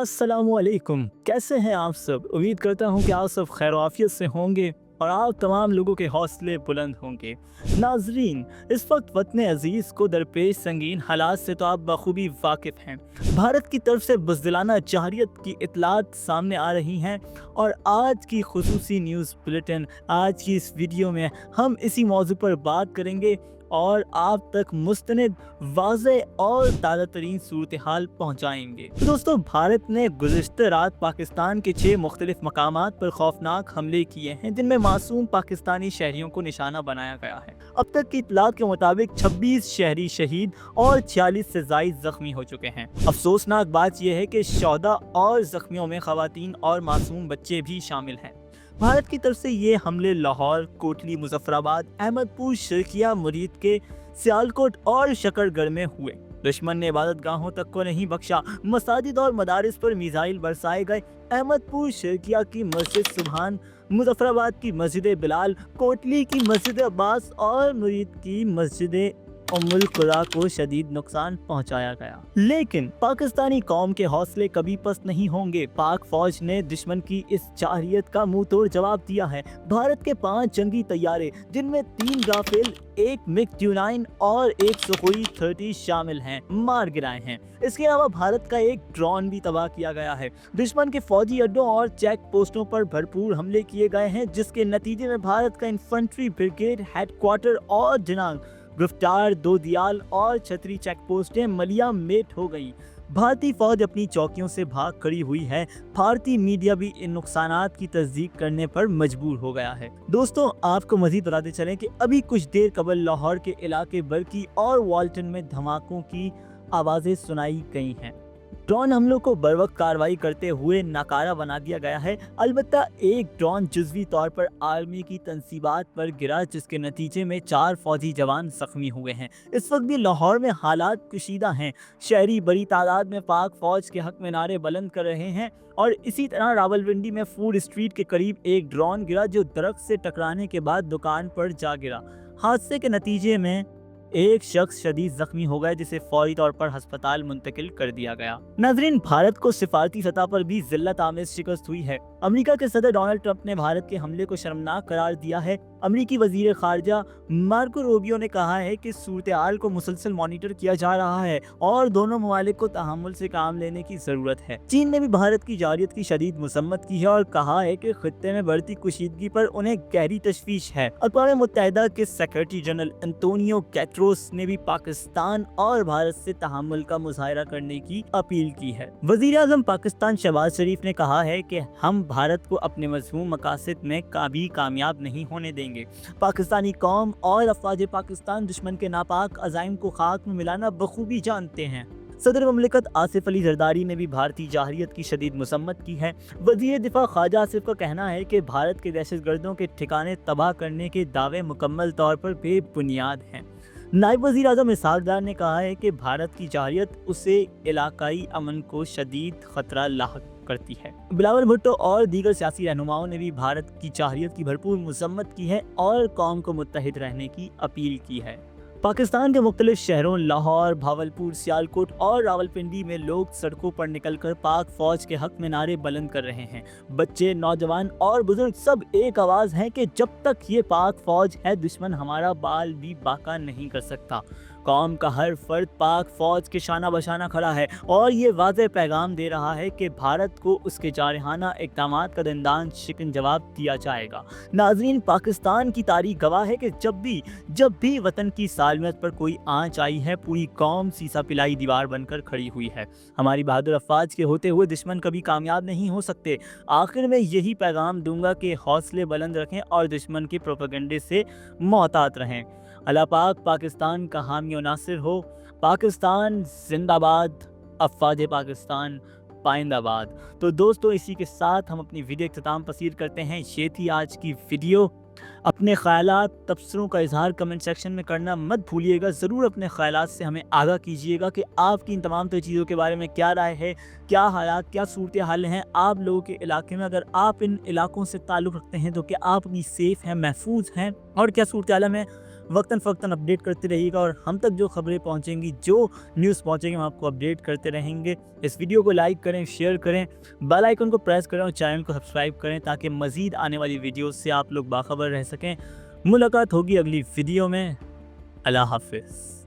अस्सलामुअलैकुम, कैसे हैं आप सब। उम्मीद करता हूं कि आप सब खैर आफियत से होंगे और आप तमाम लोगों के हौसले बुलंद होंगे। नाजरीन, इस वक्त वतन अजीज़ को दरपेश संगीन हालात से तो आप बखूबी वाकिफ़ हैं। भारत की तरफ से बुज़दिलाना जारियत की इतलात सामने आ रही हैं और आज की खुसूसी न्यूज़ बुलेटिन, आज की इस वीडियो में हम इसी मौजू पर बात करेंगे और आप तक मुस्तनिद वाज़ेह और ताज़ा तरीन सूरत हाल पहुँचाएँगे। तो दोस्तों, भारत ने गुज़िश्ता रात पाकिस्तान के 6 मुख्तलिफ मकामात पर खौफनाक हमले किए हैं, जिनमें मासूम पाकिस्तानी शहरियों को निशाना बनाया गया है। अब तक की इतलात के मुताबिक 26 शहरी शहीद और 46 से ज़ायद ज़ख्मी हो चुके हैं। अफसोसनाक बात यह है कि शोहदा और ज़ख्मियों में ख़वातीन और मासूम बच्चे भी शामिल हैं। भारत की तरफ से ये हमले लाहौर, कोटली, मुजफ्फराबाद, अहमदपुर, शर्किया, मुरीद के सियालकोट और शकरगढ़ में हुए। दुश्मन ने इबादत गाहों तक को नहीं बख्शा, मसाजिद और मदारिस पर मिसाइल बरसाए गए। अहमदपुर शर्किया की मस्जिद सुबहान, मुजफ्फराबाद की मस्जिद बिलाल, कोटली की मस्जिद अब्बास और मुरीद की मस्जिद उम्मुल कुरा को शदीद नुकसान पहुंचाया गया। लेकिन पाकिस्तानी कौम के हौसले कभी पस्त नहीं होंगे। पाक फौज ने दुश्मन की इस जारियत का मुंह तोड़ जवाब दिया है। भारत के 5 जंगी तैयारे, जिनमें 3 राफेल, 1 मिग-29 और 1 सुखोई 30 शामिल हैं, मार गिराए हैं। इसके अलावा भारत का एक ड्रोन भी तबाह किया गया है। दुश्मन के फौजी अड्डों और चेक पोस्टों पर भरपूर हमले किए गए हैं, जिसके नतीजे में भारत का इन्फेंट्री ब्रिगेड हेडक्वार्टर और दिनांग गिरफ्तार, 2 दियाल और छतरी चेक पोस्टें मलिया मेट हो गई। भारतीय फौज अपनी चौकियों से भाग खड़ी हुई है। भारतीय मीडिया भी इन नुकसानात की तस्दीक करने पर मजबूर हो गया है। दोस्तों, आपको मजीद बताते चलें कि अभी कुछ देर कबल लाहौर के इलाके बरकी और वाल्टन में धमाकों की आवाज़ें सुनाई गई हैं। ड्रोन हमलों को बरवक्त कार्रवाई करते हुए नाकारा बना दिया गया है। अलबत्ता एक ड्रोन जुज़वी तौर पर आर्मी की तंसीबात पर गिरा, जिसके नतीजे में 4 फौजी जवान जख्मी हुए हैं। इस वक्त भी लाहौर में हालात कशीदा हैं। शहरी बड़ी तादाद में पाक फौज के हक में नारे बुलंद कर रहे हैं और इसी तरह रावलपिंडी में फूड स्ट्रीट के करीब एक ड्रोन गिरा, जो दरख्त से टकराने के बाद दुकान पर जा गिरा। हादसे के नतीजे में एक शख्स शदीद जख्मी हो गया, जिसे फौरी तौर पर अस्पताल मुंतकिल कर दिया गया। नाज़रीन, भारत को सिफारती सतह पर भी जिल्लत आमेज शिकस्त हुई है। अमेरिका के सदर डोनाल्ड ट्रंप ने भारत के हमले को शर्मनाक करार दिया है। अमेरिकी वजीर खारजा मार्को रूबियो ने कहा है कि सूरत हाल को मुसलसल मॉनिटर किया जा रहा है और दोनों ममालिक को तहम्मुल से काम लेने की जरूरत है। चीन ने भी भारत की जारियत की शदीद मसम्मत की है और कहा है कि खित्ते में बढ़ती कुशीदगी पर उन्हें गहरी तशवीश है। अक़वाम मुत्तहिदा के सेक्रेटरी जनरल एंटोनियो गैटरोस ने भी पाकिस्तान और भारत से तहम्मुल का मुजाहरा करने की अपील की है। वजीर आज़म पाकिस्तान शहबाज शरीफ ने कहा है कि हम भारत को अपने मज़मूम मकासद में कभी कामयाब नहीं होने देंगे। पाकिस्तानी कौम और अफवाज पाकिस्तान दुश्मन के नापाक अज़ाइम को खाक में मिलाना बखूबी जानते हैं। सदर ममलिकत आसिफ अली जरदारी ने भी भारतीय जाहिरियत की शदीद मसम्मत की है। वज़ीर दिफा ख्वाजा आसिफ का कहना है कि भारत के दहशतगर्दों के ठिकाने तबाह करने के दावे मुकम्मल तौर पर बेबुनियाद हैं। नायब वज़ीर आज़म इसहाक डार ने कहा है कि भारत की जाहिरियत उसे इलाकाई अमन को शदीद खतरा लाहक करती है। बिलावल भुट्टो और दीगर सियासी रहनुमाओं ने भी भारत की जाहिरियत की भरपूर मसम्मत की है और कौम को मुत्तहिद रहने की अपील की है। पाकिस्तान के मुख्तलिफ शहरों लाहौर, भावलपुर, सियालकोट और रावलपिंडी में लोग सड़कों पर निकलकर पाक फौज के हक में नारे बुलंद कर रहे हैं। बच्चे, नौजवान और बुजुर्ग सब एक आवाज़ हैं कि जब तक ये पाक फौज है, दुश्मन हमारा बाल भी बाका नहीं कर सकता। कौम का हर फर्द पाक फौज के शाना बशाना खड़ा है और ये वाज़ेह पैगाम दे रहा है कि भारत को उसके जारहाना इक़दामात का दंदान शिकन जवाब दिया जाएगा। नाज़रीन, पाकिस्तान की तारीख गवाह है कि जब भी वतन की सालमियत पर कोई आंच आई है, पूरी कौम सीसा पिलाई दीवार बनकर खड़ी हुई है। हमारी बहादुर अफवाज के होते हुए दुश्मन कभी कामयाब नहीं हो सकते। आखिर में यही पैगाम दूंगा कि हौसले बुलंद रखें और दुश्मन के प्रोपेगेंडे से मोहतात रहें। अल्लाह पाक पाकिस्तान का हामी और नासिर हो। पाकिस्तान जिंदाबाद, अफवाज पाकिस्तान पाइंदाबाद। तो दोस्तों, इसी के साथ हम अपनी वीडियो इख्तिताम पसीर करते हैं। ये थी आज की वीडियो। अपने ख़यालात, तबसरों का इजहार कमेंट सेक्शन में करना मत भूलिएगा। ज़रूर अपने ख़यालात से हमें आगाह कीजिएगा कि आपकी इन तमाम चीज़ों के बारे में क्या राय है, क्या हालात, क्या सूरत हाल हैं आप लोगों के इलाके में। अगर आप इन इलाकों से ताल्लुक़ रखते हैं तो क्या आप अपनी सेफ़ हैं, महफूज हैं, और क्या सूरत हाल में وقتاً فوقتاً اپڈیٹ کرتے رہیے گا اور ہم تک جو خبریں پہنچیں گی، جو نیوز پہنچیں گی، ہم آپ کو اپڈیٹ کرتے رہیں گے۔ اس ویڈیو کو لائک کریں، شیئر کریں، بیل آئیکن کو پریس کریں اور چینل کو سبسکرائب کریں تاکہ مزید آنے والی ویڈیوز سے آپ لوگ باخبر رہ سکیں۔ ملاقات ہوگی اگلی ویڈیو میں۔ اللہ حافظ۔